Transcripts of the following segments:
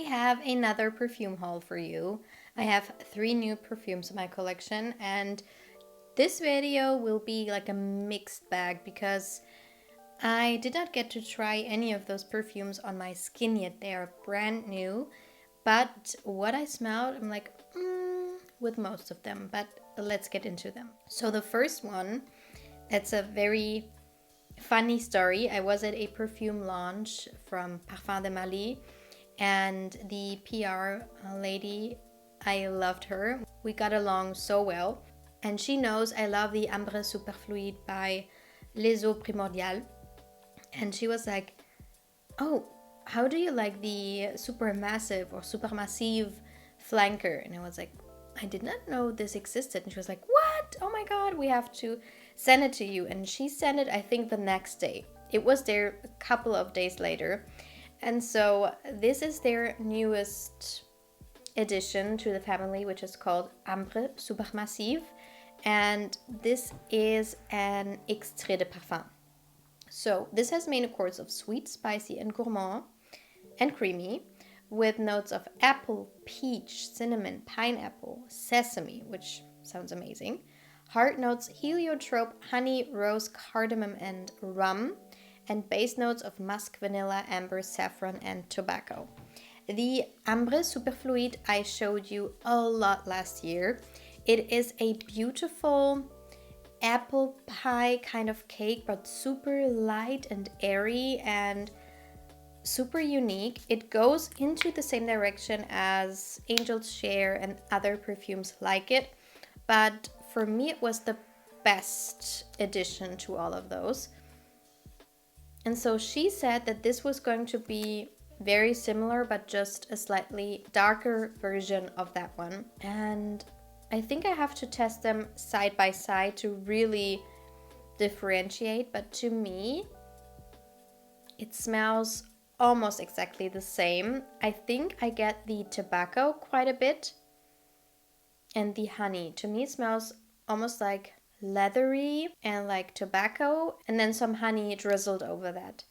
have another perfume haul for you. I have 3 new perfumes in my collection, and this video will be like a mixed bag because I did not get to try any of those perfumes on my skin yet. They are brand new, but what I smelled, I'm like, with most of them, but let's get into them. So the first one, it's a very funny story. I was at a perfume launch from Parfum de Mali, and the PR lady, I loved her. We got along so well, and she knows I love the Ambre Superfluide by Eaux Primordiales, and she was like, oh, how do you like the Supermassive or Supermassive flanker? And I was like, I did not know this existed. And she was like, what? Oh my god, we have to send it to you. And she sent it, I think, the next day. It was there a couple of days later. And so this is their newest addition to the family, which is called Ambre Supermassive. And this is an extrait de parfum. So this has main accords of sweet, spicy, and gourmand and creamy, with notes of apple, peach, cinnamon, pineapple, sesame, which sounds amazing. Heart notes heliotrope, honey, rose, cardamom, and rum. And base notes of musk, vanilla, amber, saffron, and tobacco. The Ambre Superfluide I showed you a lot last year. It is a beautiful apple pie kind of cake, but super light and airy and super unique. It goes into the same direction as Angel's Share and other perfumes like it, but for me it was the best addition to all of those. And so she said that this was going to be very similar, but just a slightly darker version of that one. And I think I have to test them side by side to really differentiate. But to me, it smells almost exactly the same. I think I get the tobacco quite a bit and the honey. To me, it smells almost like leathery and like tobacco, and then some honey drizzled over that.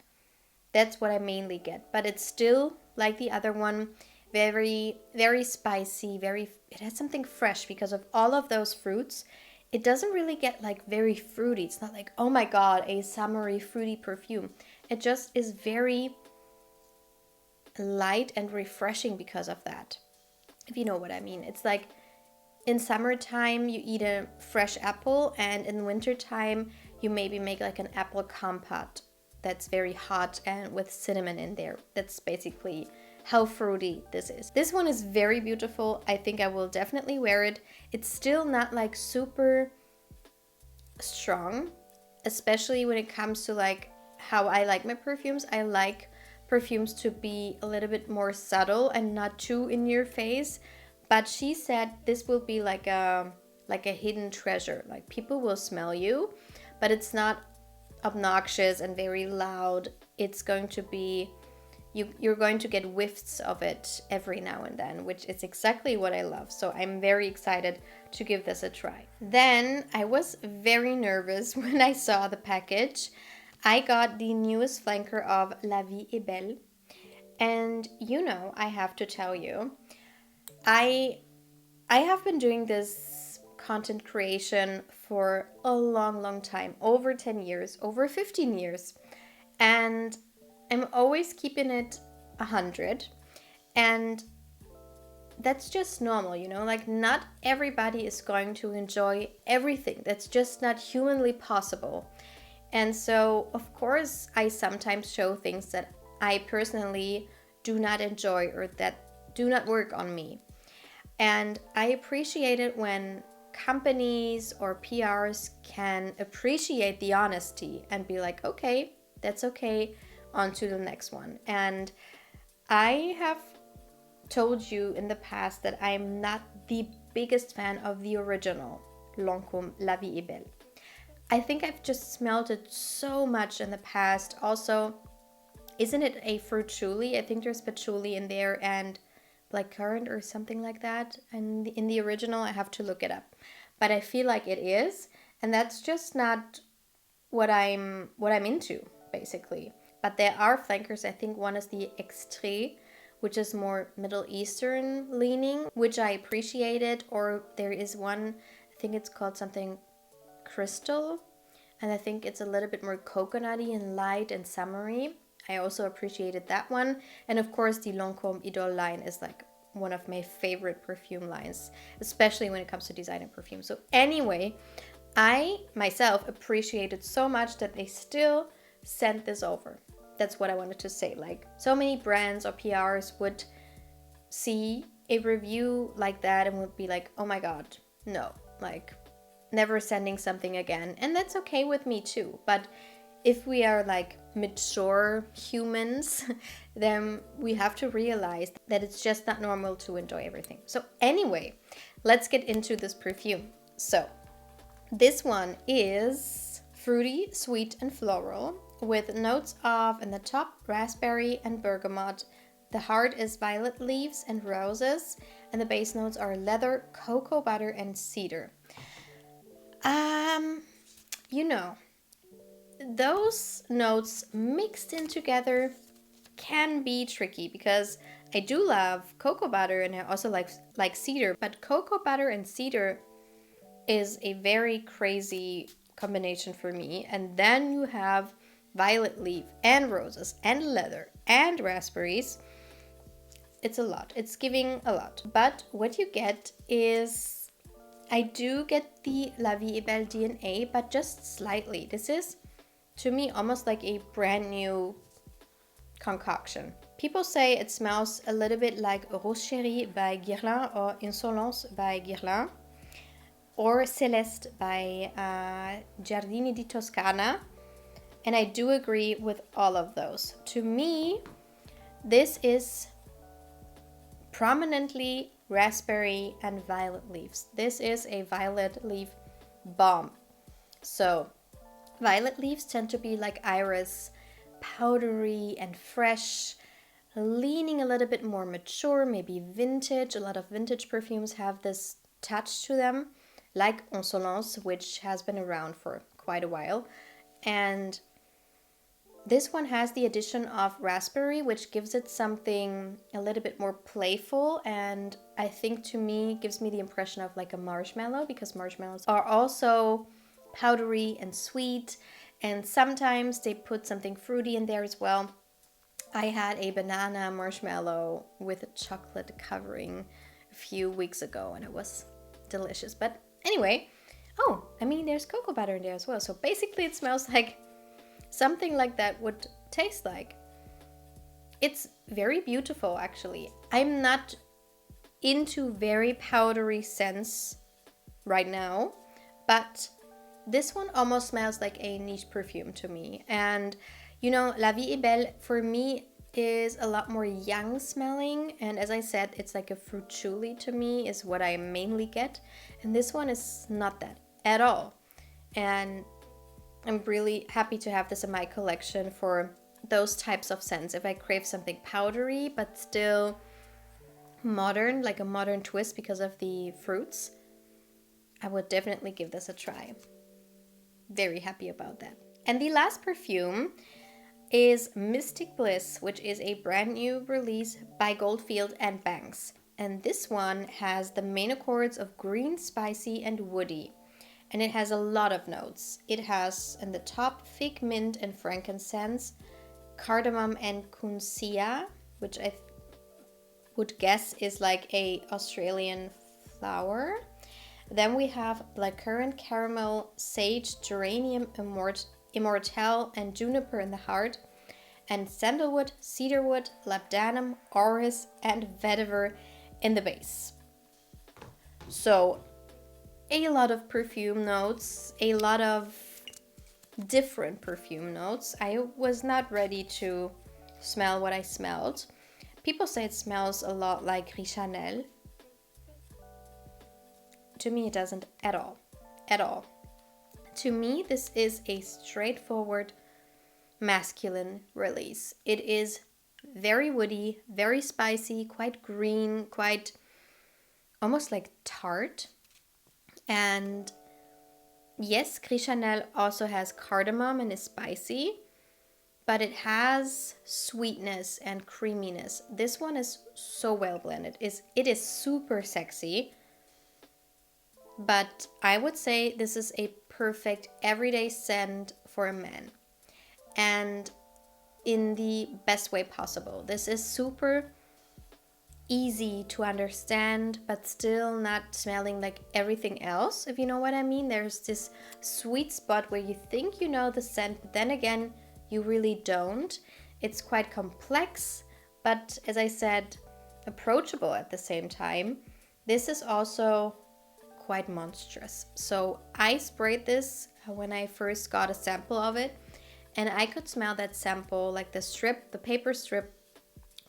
That's what I mainly get, but it's still like the other one, very spicy, it has something fresh because of all of those fruits. It doesn't really get like very fruity. It's not like, oh my god, a summery fruity perfume. It just is very light and refreshing because of that, if you know what I mean. It's like in summertime, you eat a fresh apple, and in wintertime, you maybe make like an apple compote that's very hot and with cinnamon in there. That's basically how fruity this is. This one is very beautiful. I think I will definitely wear it. It's still not like super strong, especially when it comes to like how I like my perfumes. I like perfumes to be a little bit more subtle and not too in your face. But she said this will be like a hidden treasure. Like people will smell you, but it's not obnoxious and very loud. It's going to be, you're going to get whiffs of it every now and then, which is exactly what I love. So I'm very excited to give this a try. Then I was very nervous when I saw the package. I got the newest flanker of La Vie Est Belle. And you know, I have to tell you, I have been doing this content creation for a long time, over 10 years, over 15 years, and I'm always keeping it 100, and that's just normal, you know, like not everybody is going to enjoy everything. That's just not humanly possible. And so, of course, I sometimes show things that I personally do not enjoy or that do not work on me. And I appreciate it when companies or PRs can appreciate the honesty and be like, okay, that's okay, on to the next one. And I have told you in the past that I'm not the biggest fan of the original Lancôme La Vie Est Belle. I think I've just smelled it so much in the past. Also, isn't it a fruit patchouli? I think there's patchouli in there and blackcurrant or something like that. And in the original, I have to look it up. But I feel like it is, and that's just not what I'm into, basically. But there are flankers. I think one is the Extrait, which is more Middle Eastern leaning, which I appreciated. Or there is one, I think it's called something Crystal, and I think it's a little bit more coconutty and light and summery. I also appreciated that one. And of course, the Lancôme Idole line is like one of my favorite perfume lines, especially when it comes to designing perfume. So anyway, I myself appreciated so much that they still sent this over. That's what I wanted to say. Like, so many brands or PRs would see a review like that and would be like, oh my god, no, like, never sending something again. And that's okay with me too. But if we are like mature humans, then we have to realize that it's just not normal to enjoy everything. So anyway, let's get into this perfume. So this one is fruity, sweet, and floral, with notes of, in the top, raspberry and bergamot. The heart is violet leaves and roses, and the base notes are leather, cocoa butter, and cedar. You know, those notes mixed in together can be tricky, because I do love cocoa butter and I also like cedar, but cocoa butter and cedar is a very crazy combination for me. And then you have violet leaf and roses and leather and raspberries. It's a lot. It's giving a lot. But what you get is, I do get the La Vie Est Belle DNA, but just slightly. This is, to me, almost like a brand new concoction. People say it smells a little bit like Rose Chérie by Guerlain, or Insolence by Guerlain, or Céleste by Giardini di Toscana. And I do agree with all of those. To me, this is prominently raspberry and violet leaves. This is a violet leaf bomb. So violet leaves tend to be like iris, powdery and fresh, leaning a little bit more mature, maybe vintage. A lot of vintage perfumes have this touch to them, like Insolence, which has been around for quite a while. And this one has the addition of raspberry, which gives it something a little bit more playful, and I think, to me, gives me the impression of like a marshmallow, because marshmallows are also powdery and sweet, and sometimes they put something fruity in there as well. I had a banana marshmallow with a chocolate covering a few weeks ago, and it was delicious. But anyway, oh, I mean, there's cocoa butter in there as well. So basically it smells like something like that would taste like. It's very beautiful, actually. I'm not into very powdery scents right now, but this one almost smells like a niche perfume to me. And you know, La Vie Est Belle for me is a lot more young smelling, and as I said, it's like a fruit julie to me is what I mainly get, and this one is not that at all. And I'm really happy to have this in my collection for those types of scents. If I crave something powdery but still modern, like a modern twist because of the fruits, I would definitely give this a try. Very happy about that. And the last perfume is Mystic Bliss, which is a brand new release by Goldfield and Banks. And this one has the main accords of green, spicy, and woody. And it has a lot of notes. It has in the top fig, mint, and frankincense, cardamom and quincia, which I would guess is like a Australian flower. Then we have blackcurrant, caramel, sage, geranium, immortelle, and juniper in the heart, and sandalwood, cedarwood, labdanum, orris, and vetiver in the base. So a lot of perfume notes, a lot of different perfume notes. I was not ready to smell what I smelled. People say it smells a lot like Richanel. To me, it doesn't at all. At all. To me, this is a straightforward masculine release. It is very woody, very spicy, quite green, quite almost like tart. And yes, Chrisanel also has cardamom and is spicy, but it has sweetness and creaminess. This one is so well blended. It is super sexy, but I would say this is a perfect everyday scent for a man, and in the best way possible. This is super easy to understand, but still not smelling like everything else, if you know what I mean. There's this sweet spot where you think you know the scent, but then again, you really don't. It's quite complex, but as I said, approachable at the same time. This is also quite monstrous. So I sprayed this when I first got a sample of it, and I could smell that sample, like the strip, the paper strip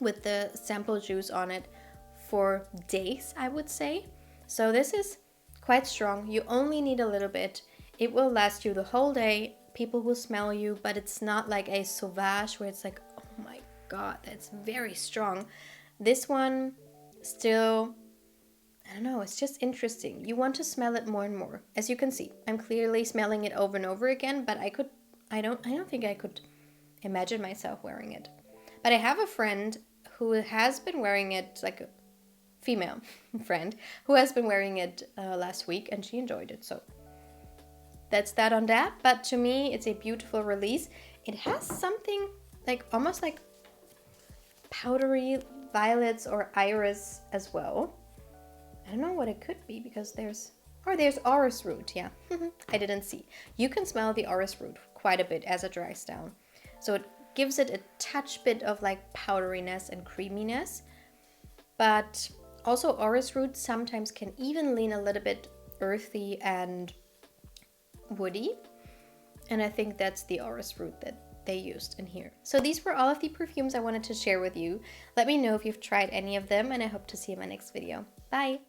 with the sample juice on it, for days, I would say. So this is quite strong. You only need a little bit. It will last you the whole day. People will smell you, but it's not like a sauvage where it's like, oh my god, that's very strong. This one still, I don't know, it's just interesting. You want to smell it more and more. As you can see, I'm clearly smelling it over and over again, but I don't think I could imagine myself wearing it. But I have a friend who has been wearing it, like a female friend, who has been wearing it last week, and she enjoyed it. So that's that on that. But to me, it's a beautiful release. It has something like almost like powdery violets or iris as well. I don't know what it could be because there's orris root. Yeah, I didn't see. You can smell the orris root quite a bit as it dries down. So it gives it a touch bit of like powderiness and creaminess, but also orris root sometimes can even lean a little bit earthy and woody, and I think that's the orris root that they used in here. So these were all of the perfumes I wanted to share with you. Let me know if you've tried any of them, and I hope to see you in my next video. Bye!